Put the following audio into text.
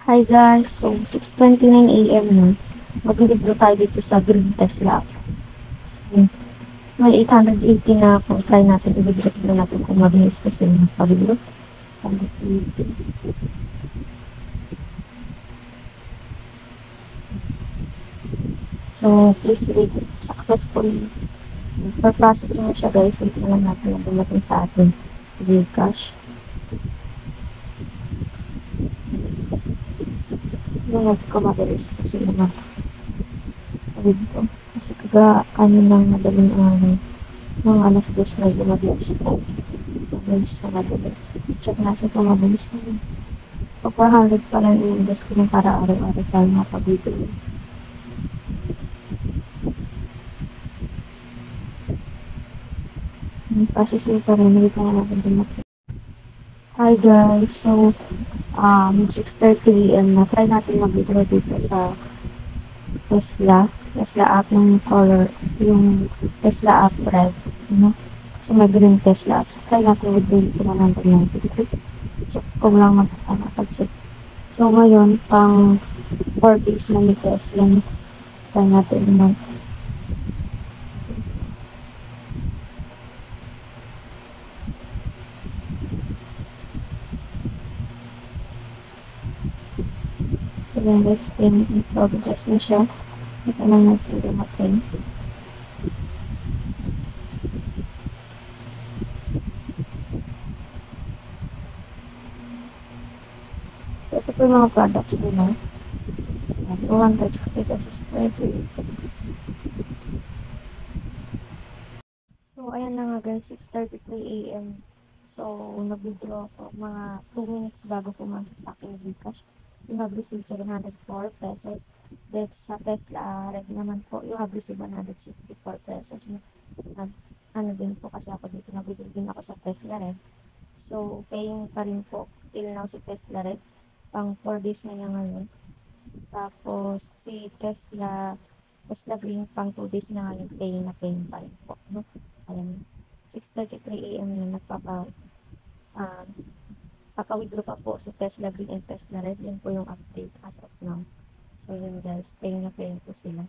Hi guys, so 6:29 AM na. Maglilibro tayo dito sa Green Tesla. So, may 880 na ako. Try natin, ibigay na natin kung mabilis kasi nakapabilo. 880. So, please read successfully. For processing na siya guys, wait na lang natin na dumating sa ating Gcash. Hindi natin ko mabilis kasi naman sabi ko. Kasi kaninang madaling araw. Mga alas 2 na lumabilis po. Mabilis na mabilis. Check natin kung mabilis na yun. Pag 400 pa lang i-invest ko ng para araw-araw tayo mapabibili. Processing pa rin, hindi na natin dumating. Hi guys, so 6:30 AM na. Try natin mag-withdraw dito sa Tesla app ng color, yung Tesla app red, you know? Kasi may green Tesla app. So try natin withdraw dito na lang natin. Check ko lang mag-check. So ngayon, pang 4 days na ni Tesla. Try natin mag So then guys, in progress na siya. Ito lang natin dumating. So ito po yung mga products ko na. 260 pesos per day. So ayan na nga guys, 6:33 AM. So nag-withdraw ako mga 2 minutes bago pumasok sa aking Gcash. You have received 704 pesos. Then sa Tesla Red naman po, you have received 164 pesos. Ano din po kasi ako dito, nag-withdraw din ako sa Tesla Red. So paying pa rin po till now si Tesla Red. Pang 4 days na niya ngayon. Tapos si Tesla Green pang 2 days na ngayon, paying pa rin po. No? Ayan, 6:33 AM na um, paka-withdraw pa po si Tesla Green and Tesla Red. Yun po yung update as of now. So yun guys, paying na paying po sila.